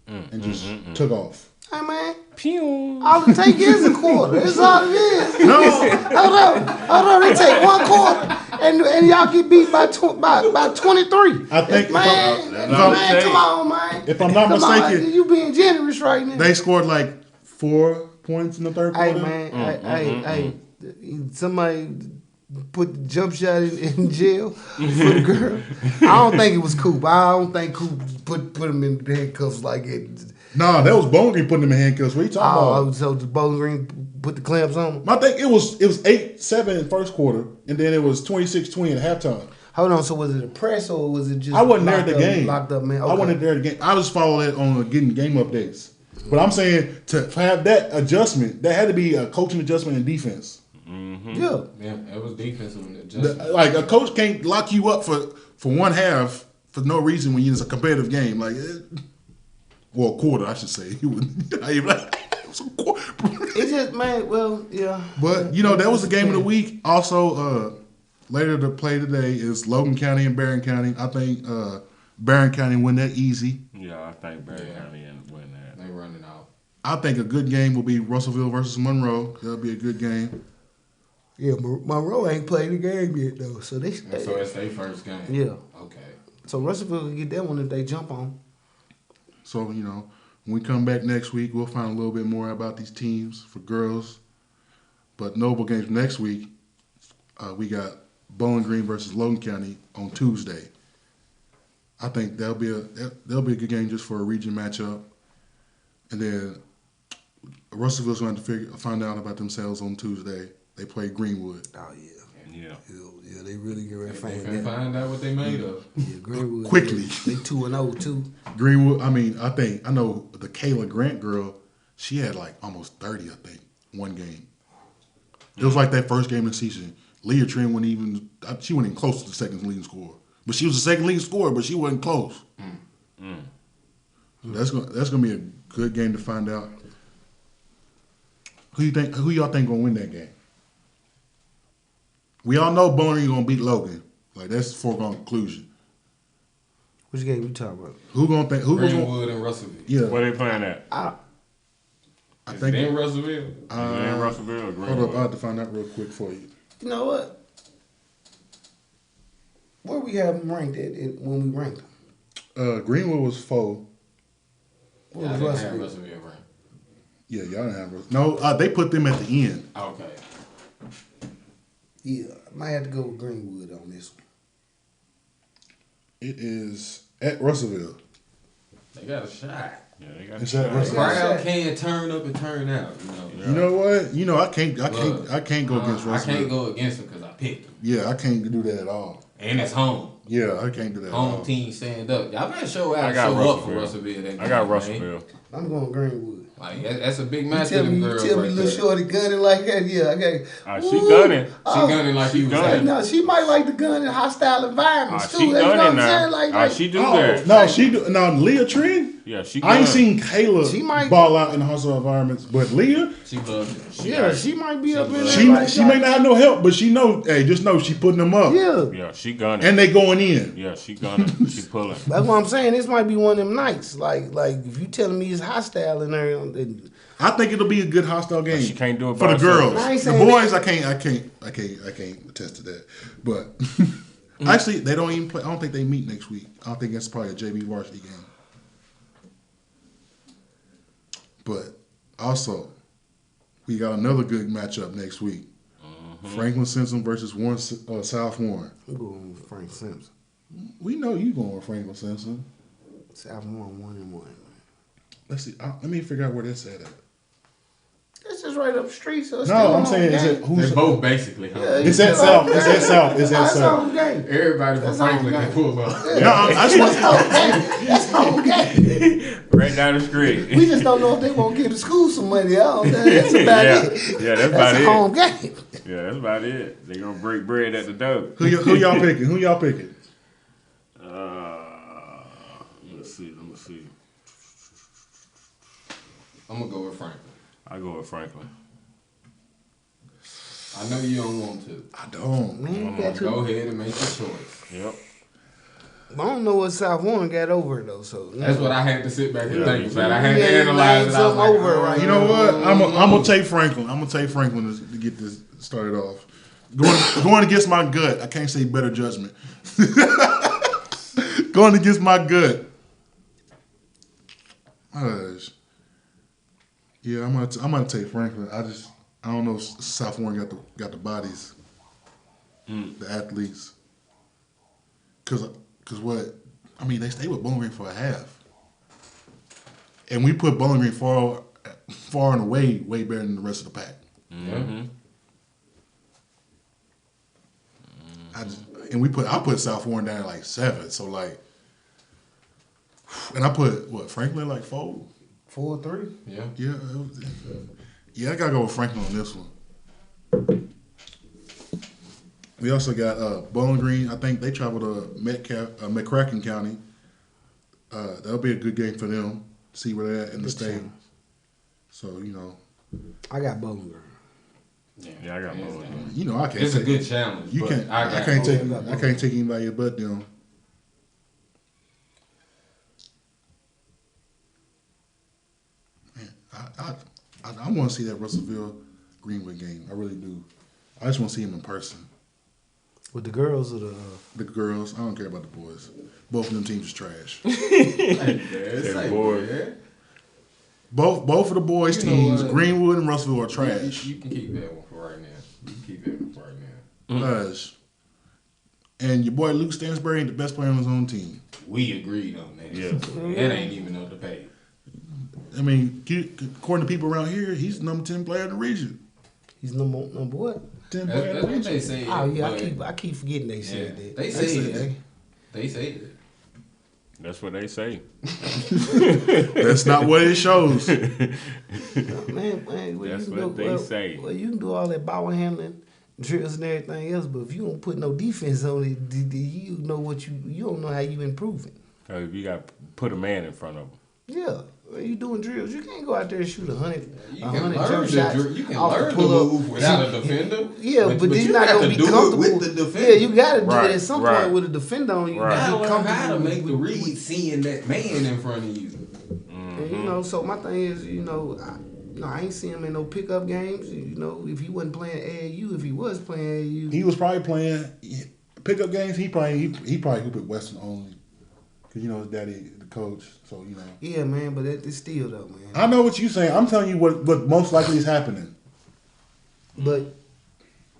and just took off. Hey man, Pew. all it take is a quarter. That's all it is. No, Hold on. They take 1 quarter, and y'all get beat by 23. I think Man, That's what I'm man, saying. come on, man. if I'm not Come on, mistaken, you being generous right now. they scored like 4 points in the third quarter. Hey man, hey, somebody put the jump shot in jail for the girl. I don't think it was Coop. I don't think Coop put him in handcuffs like it. Nah, that was Bowling Green putting him in handcuffs. What are you talking about? So the Bowling Green put the clamps on him. I think it was 8-7 in the first quarter, and then it was 26-20 at halftime. Hold on, so was it a press or was it just? I wasn't there at the locked up- game. Locked up, man. I wasn't there at the game. I was following it on getting game updates. But I'm saying to have that adjustment, that had to be a coaching adjustment in defense. Yeah. Yeah, it was defensive adjustment. Like a coach can't lock you up for one half for no reason when it's a competitive game. Like, well, a quarter, I should say. He wouldn't. It was a quarter. It's just, man. Well, yeah. But that was the game of the week. Also, later to play today is Logan County and Barron County. I think Barron County win that easy. Yeah, I think Barry County and win that. They running out. I think a good game will be Russellville versus Monroe. That'll be a good game. Yeah, Monroe ain't played the game yet though, so they. And so it's their first game. Yeah. Okay. So Russellville can get that one if they jump on. So when we come back next week, we'll find a little bit more about these teams for girls. But notable games next week, we got Bowling Green versus Logan County on Tuesday. I think that'll be a good game just for a region matchup. And then Russellville's going to find out about themselves on Tuesday. They play Greenwood. Oh yeah. Yeah. Yeah, they really get ready to If they find can that. find out what they made of. Yeah, Greenwood. Quickly. They 2-0 too. Greenwood, I know the Kayla Grant girl, she had like almost 30, I think, one game. It was like that first game of the season. Leah Trin wasn't even close to the second leading scorer. But she was the second leading scorer, but she wasn't close. That's gonna be a good game to find out. Who y'all think gonna win that game? We all know Bowling Green gonna beat Logan. Like that's a foregone conclusion. Which game you talking about? Who gonna Greenwood and Russellville. Yeah. Where they playing at? I Is think it in Russellville? Is it in Russellville or hold Greenwood? up, I'll have to find out real quick for you. You know what? Where we have them ranked at when we ranked them? Greenwood was 4. Where Yeah, I was didn't have Russellville? Russellville ranked. Yeah, y'all didn't have no. They put them at the end. Okay. Yeah, I might have to go with Greenwood on this one. It is at Russellville. They got a shot. Yeah, they got It's the at shot. Russellville. Crowd can turn up and turn out. You know what? I can't go against I Russellville. can't go against them because I picked them. Yeah, I can't do that at all. And it's home. Yeah, I can't do that. Home team stand up. Y'all better show I out, got show up for Russellville. Russellville. That I got game, Russellville. I'm going Greenwood. Like that's a big You match for tell them me, girls. little right there. shorty gunning like that. Yeah, I got. She gunning. She gunning like he was. gunning. No, she might like the gun in hostile environments too. She That's what gunning I'm saying. now. Like, She do Oh, that. no, she do. No, Leah Trin. Yeah, she I ain't gunning. seen Kayla She might- ball out in the hostile environments, but Leah, She loved it. yeah, she might be up in there. she like she may not have no help, but she know. Hey, just know she putting them up. Yeah, Yeah, she gunning. And they going in. Yeah, she gunning. She pulling. that's what I'm saying. This might be one of them nights. Like if you telling me it's hostile in there, then I think it'll be a good hostile game. she can't do it for by the herself. girls. I ain't The saying boys, I can't attest to that. But actually, they don't even play. I don't think they meet next week. I don't think that's probably a JV varsity game. But also, we got another good matchup next week. Franklin Simpson versus Warren, South Warren. I'm going with Frank Simpson. We know you going with Franklin Simpson. South Warren 1-1. Let's see. Let me figure out where that's at. That's just right up the street. So it's No, still I'm a saying home is game. it who's? They both basically. Huh? Yeah, It's at South. It's at South. It's at That's a South. home game. Everybody from That's Franklin all can pull up. No, I just want. That's a home game. Right down the street. We just don't know if they won't give the school some money. I don't know. That's about Yeah. it. Yeah, that's That's about a it. home game. Yeah, that's about it. They gonna break bread at the door. Who y'all picking? Who y'all picking? Let's see. I'm gonna go with Franklin. I go with Franklin. I know you don't want to. I don't. Man, you got Go to. ahead and make your choice. Yep. I don't know what South Warren got over though. So That's what I had to sit back and Yeah, think me about. too. I had to Yeah, analyze it. I was something like, over it right You know what? I'm gonna take Franklin. I'm gonna take Franklin to get this started off. Going against my gut. I can't say better judgment. Going against my gut. Yeah, I'm gonna take Franklin. I don't know if South Warren got the bodies, the athletes. Cause what? I mean, they stay with Bowling Green for a half, and we put Bowling Green far and away way better than the rest of the pack. Mm-hmm. I put South Warren down at like 7, so like, and I put what Franklin like 4. 4-3. Yeah. Yeah, I gotta go with Franklin on this one. We also got Bowling Green. I think they travel to McCracken County. That'll be a good game for them. See where they're at in the Good state. challenge. So I got Bowling Green. Yeah, I got Hands Bowling down. Green. I can't. It's a take, good challenge. You but can't. I I got can't take. both. I can't take anybody but them. Man, I want to see that Russellville Greenwood game. I really do. I just want to see him in person. With the girls or The girls, I don't care about the boys. Both of them teams is trash. Say, boy. yeah. Both of the boys' You know teams, what? Greenwood and Russellville, are trash. You can keep that one for right now. You can keep that one for right now. Trash. And your boy Luke Stansbury ain't the best player on his own team. We agreed on that. Yeah. That ain't even no debate. I mean, according to people around here, he's the number 10 player in the region. he's number what? 10 player in That's the what region. they say. Oh yeah, but- I keep forgetting they yeah, said that. they said say that. it. They say it. That's what they say. That's not what it shows. Man, well, That's you can what they say. Well, you can do all that ball handling, drills and everything else, but if you don't put no defense on it, you know what you don't know how you improving. Cause you got to put a man in front of them. Yeah, when you doing drills, you can't go out there and shoot 100, You 100 can learn jump shots. you can off learn the pull-up. move without a defender. Yeah, but then you you're not have gonna to be do it comfortable with the defender. Yeah, you got to do Right, it at some right. point with a defender on you. You Right. gotta Gotta be learn how to comfortable make the read seeing that man in front of you. And, you know, so my thing is, I ain't seen him in no pickup games. You know, if he wasn't playing AAU, if he was playing AAU, He was probably playing pickup games. He probably hoop at Western only, cause you know his daddy the coach. So yeah, man. But it's still though, man. I know what you're saying. I'm telling you what most likely is happening. But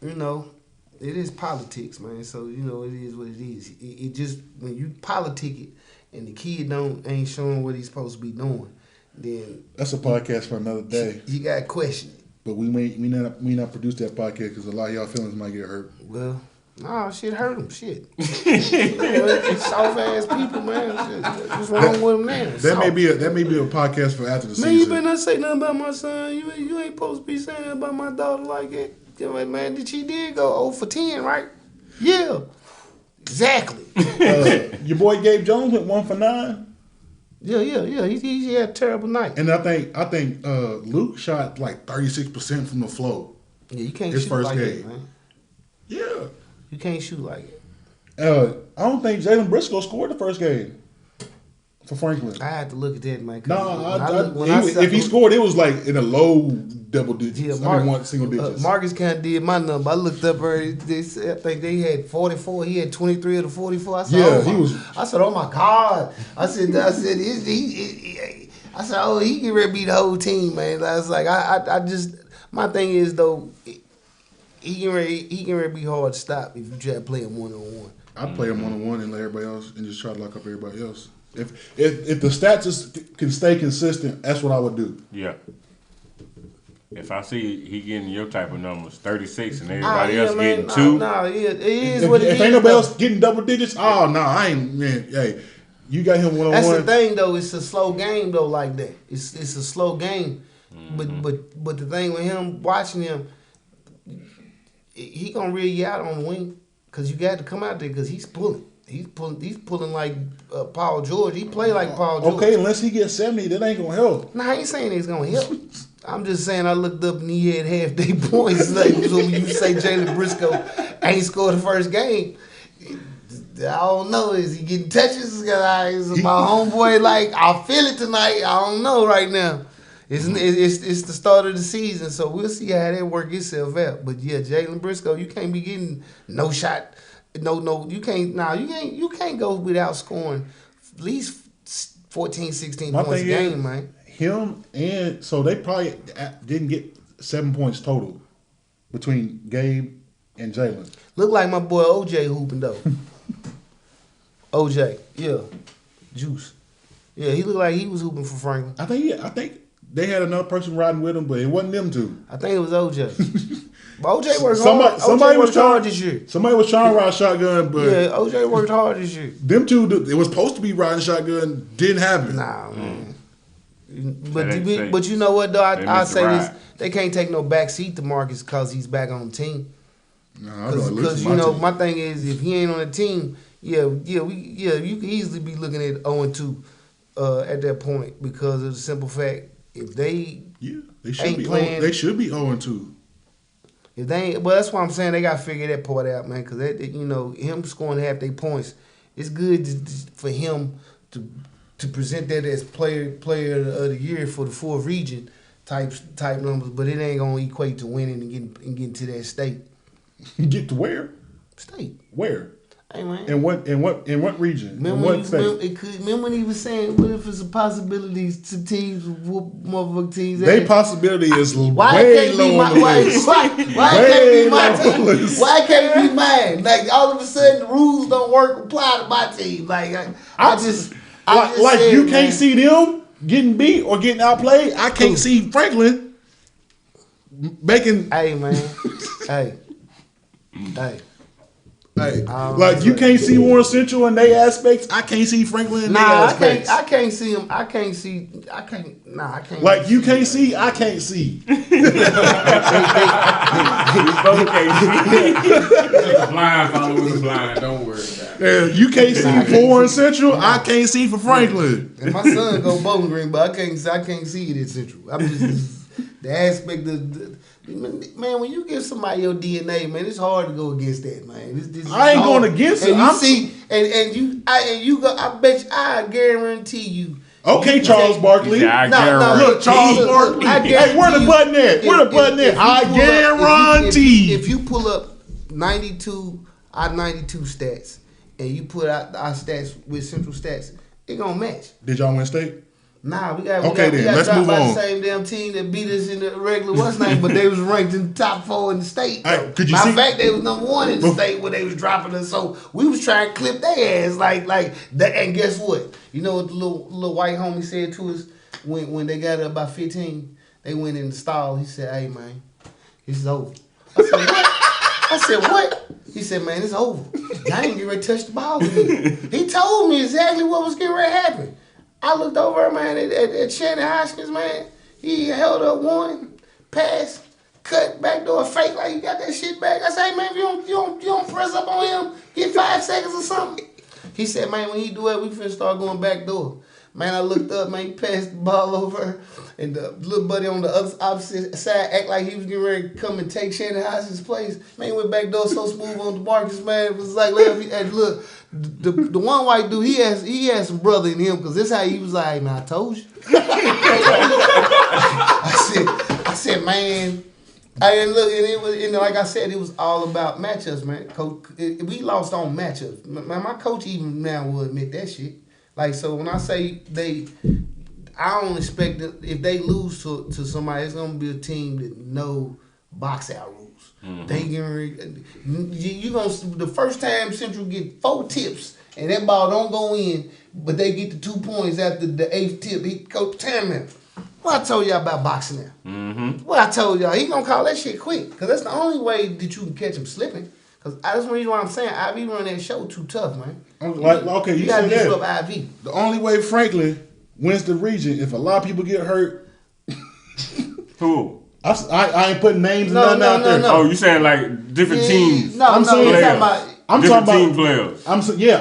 it is politics, man. So it is what it is. It just when you politic it and the kid ain't showing what he's supposed to be doing, then That's a podcast for another day. you got to question it. But we not produce that podcast because a lot of y'all feelings might get hurt. Well, Nah, shit hurt him. Shit. Soft ass people, man. Shit. What's wrong with them now? That may be a podcast for after the Man, you season. better not say nothing about my son. You ain't supposed to be saying about my daughter like that. You know, man, she did go 0 for 10, right? Yeah. Exactly. Your boy Gabe Jones went 1 for 9. Yeah. He had a terrible night. And I think Luke shot like 36% from the flow. Yeah, you can't His shoot first like game. that, man. Yeah. You can't shoot like it. I don't think Jalen Briscoe scored the first game for Franklin. I had to look at that, man. If he scored, it was like in a low double digits. Yeah, One single digits. Marcus kind of did my number. I looked up her. I think they had 44. He had 23 of the 44. I said, I said, oh my God. I said, oh, he can really beat the whole team, man. I was like, I just, my thing is though, he can really be hard to stop if you try to play him 1-on-1. I'd play him 1-on-1 and let everybody else and just try to lock up everybody else. If the stats can stay consistent, that's what I would do. Yeah. If I see he getting your type of numbers, 36, and everybody else getting 2. It is what it is. If ain't nobody else getting double digits, I ain't, man. Hey, you got him 1-on-1. That's the thing, though. It's a slow game, though, like that. It's a slow game. But the thing with him, watching him, he gonna reel you out on the wing because you got to come out there because he's pulling. He's pulling like Paul George. He play like Paul George. Okay, unless he gets 70, that ain't gonna help. Nah, I ain't saying it's gonna help. I'm just saying I looked up and he had half day points. Like, so when you say Jalen Briscoe ain't scored the first game, I don't know. Is he getting touches? Is my homeboy like I feel it tonight? I don't know right now. It's the start of the season, so we'll see how that work itself out. But yeah, Jalen Briscoe, you can't be getting no shot. No, you can't. You can't go without scoring at least 14, 16 points a game, man. Him and so they probably didn't get 7 points total between Gabe and Jalen. Look like my boy OJ hooping though. OJ, yeah, Juice, yeah, he looked like he was hooping for Franklin. I think they had another person riding with him, but it wasn't them two. I think it was OJ. But OJ worked hard. Somebody worked hard this year. Somebody was trying to ride shotgun, but yeah, OJ worked hard this year. Them two, it was supposed to be riding shotgun, didn't happen. Nah, man. But you know what though? I say this: they can't take no back seat to Marcus because he's back on the team. Because you know my thing is if he ain't on the team, you can easily be looking at 0-2 at that point because of the simple fact if they should be playing, they should be 0-2. If they ain't, well, that's why I'm saying they got to figure that part out, man. Because him scoring half their points, it's good for him to present that as player of the year for the 4th region type numbers. But it ain't gonna equate to winning and getting to that state. Get to where? State. Where? Hey man. In what region? Remember in what state? Remember when he was saying, what if it's a possibility to teams whoop motherfucking teams? Their possibility is why way low on the list. Why can't it be my team? Why can't it be mine? Like all of a sudden the rules don't work apply to my team. Like I just said, you can't see them getting beat or getting outplayed. I can't see Franklin making. Hey man. Hey. Hey, like you can't see Warren Central in their aspects. I can't see Franklin in their aspects. I can't see him. I can't. Like you can't see, I can't see. We both can't see. Blind following the blind. Don't worry about it. Yeah, you can't see for Warren Central. I can't see for Franklin. And my son go Bowling Green, but I can't see it at Central. I'm just the aspect of. Man, when you give somebody your DNA, man, it's hard to go against that, man. I ain't going against it. I bet you, I guarantee you. Okay, Charles Barkley. Look, Charles Barkley. Hey, where the button at? Where the button at? I guarantee. If you pull up 92 out 92 stats and you put out our stats with Central stats, it gonna match. Did y'all win state? Nah, we got let's move by on. the same damn team that beat us in the regular what's name, but they was ranked in the top 4 in the state. Hey, could you Matter see? of fact, they was number 1 in the state when they was dropping us. So we was trying to clip their ass like that. And guess what? You know what the little white homie said to us when they got up by 15? They went in the stall. He said, "Hey man, it's over." I said, "What?" He said, man, it's over. I ain't getting ready to touch the ball again. He told me exactly what was getting ready to happen. I looked over, man, at Shannon Hoskins, man. He held up one, pass, cut, backdoor, fake, like he got that shit back. I said, hey, man, if you don't press up on him, get 5 seconds or something. He said, man, when he do it, we finna start going backdoor. Man, I looked up, man, he passed the ball over, and the little buddy on the opposite side act like he was getting ready to come and take Shannon Hoskins' place. Man, he went back door so smooth on DeMarcus, man. It was like, look, the one white dude, he had some brother in him, because this how he was like, man, I told you. I said, man, and look, and it was, like I said, it was all about matchups, man. Coach, we lost on matchups. My coach even now will admit that shit. Like, so when I say I don't expect that if they lose to somebody, it's gonna be a team that know box out rules. Mm-hmm. You gonna the first time Central get 4 tips and that ball don't go in, but they get the 2 points after the 8th tip. He coach time out. What I told y'all about boxing now? Mm-hmm. What I told y'all, he gonna call that shit quick, cause that's the only way that you can catch him slipping. Cause that's the reason why I'm saying IV run that show too tough, man. Like, okay, you gotta said disrupt that. IV. The only way Franklin wins the region if a lot of people get hurt. Who? I ain't putting names No, and nothing out there. no. Oh, you saying like different teams? No, I'm saying- you're talking about. I'm Different talking team about players.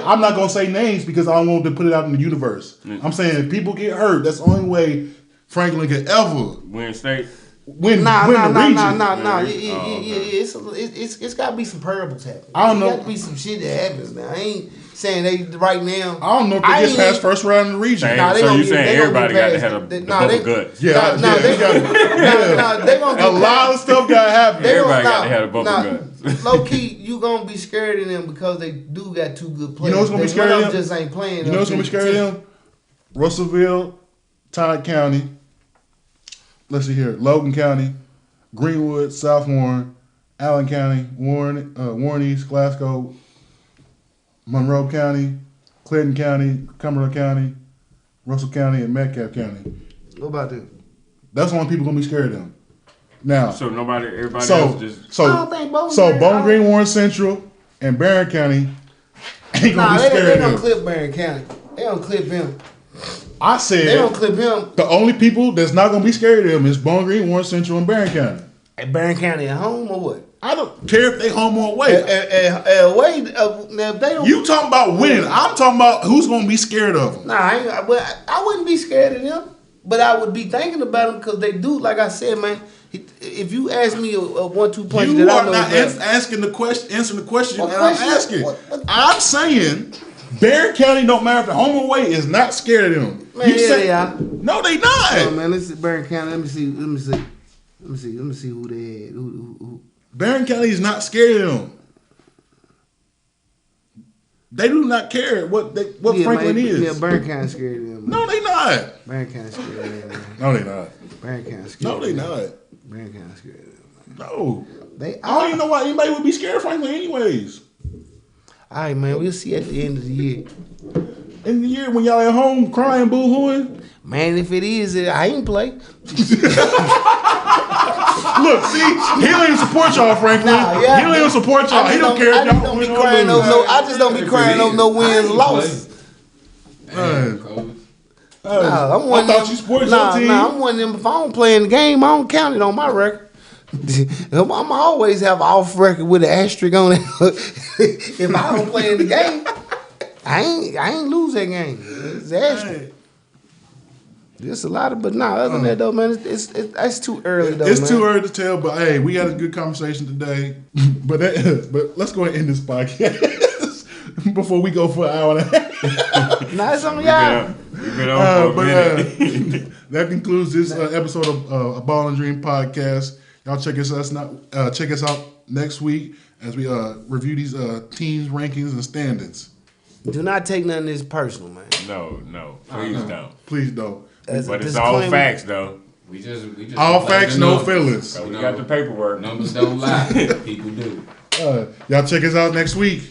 I'm not gonna say names because I don't want to put it out in the universe. I'm saying if people get hurt, that's the only way Franklin could ever Win state. win Nah. the region. It's got to be some parables happening. I don't know. Got to be some shit that happens now. I ain't saying they right now. I don't know if they get past first round in the region. Same. Nah, they So gonna you get- saying they gonna everybody get got to past have it. the They- bubble gut? Yeah, Nah, they gonna a get lot of stuff got to happen. They Everybody gonna- got to have a bubble gut. Low key, you gonna be scared of them because they do got 2 good players. You know what's gonna be scary of them? Just ain't playing. You know what's gonna be scary of them? Russellville, Todd County. Let's see here: Logan County, Greenwood, South Warren, Allen County, Warren East, Glasgow, Monroe County, Clinton County, Cumberland County, Russell County, and Metcalf County. What about them? That's the only people gonna be scared of them. Now, So everybody else just. I don't think Bowling so Green- Bowling Green, Warren Central, and Barron County ain't gonna Nah, be they scared of gonna them. clip Barron County. They gonna clip him. I They gonna said clip him the only people that's not gonna be scared of them is Bowling Green, Warren Central, and Barron County. at Barron County at home or what? I don't care if they home or away. Away. Now if they don't. You talking about winning? I'm talking about who's gonna be scared of them. Nah, I wouldn't be scared of them, but I would be thinking about them because they do. Like I said, man. If you ask me a 1-2 punch You that I are know not is answering the question What that I'm question? asking. What? I'm saying Barron County, no matter if they're home or away, is not scared of them. Man, yeah, they are. No, they not. Oh man, let's see Barron County. Let me see who they had. Who. Barron County is not scared of them. They do not care what Franklin man, is. Yeah, Barron County scared of them. Man. No, they not. Barron County scared of them. Man. No, they not. Barron County scared. No, of they them. not. Barron County scared of them. Man. No. They. I don't even know why anybody would be scared of Franklin anyways. All right, man. We'll see at the end of the year. In the year when y'all at home crying, boo-hooing. Man, if it is, I ain't play. Look, see, he don't even support y'all, Franklin. Nah, yeah. He don't even support y'all. He don't care I if just y'all don't be win or crying lose. over no. I just don't be crying over no wins or losses. Damn, coach. Nah, I'm I one of thought them- you supported nah, your team. Nah, I'm one of them. If I don't play in the game, I don't count it on my record. I'm always have an off record with an asterisk on it. If I don't play in the game, I ain't lose that game. It's an asterisk. There's a lot of, but nah. Other than that though, man, it's too early though. It's man. too early to tell, but hey, we had a good conversation today. but let's go ahead and end this podcast before we go for an hour and a half. Nah, it's on y'all. We've been on for a minute. That concludes this episode of A Ball and Dream podcast. Y'all check us out next week as we review these teams, rankings, and standings. Do not take none of this personal, man. No, please don't. Please don't. As a But it's all disclaimer- facts, though. We just All play facts, the no numbers. feelings. So we got the paperwork. Numbers don't lie. People do. Y'all check us out next week.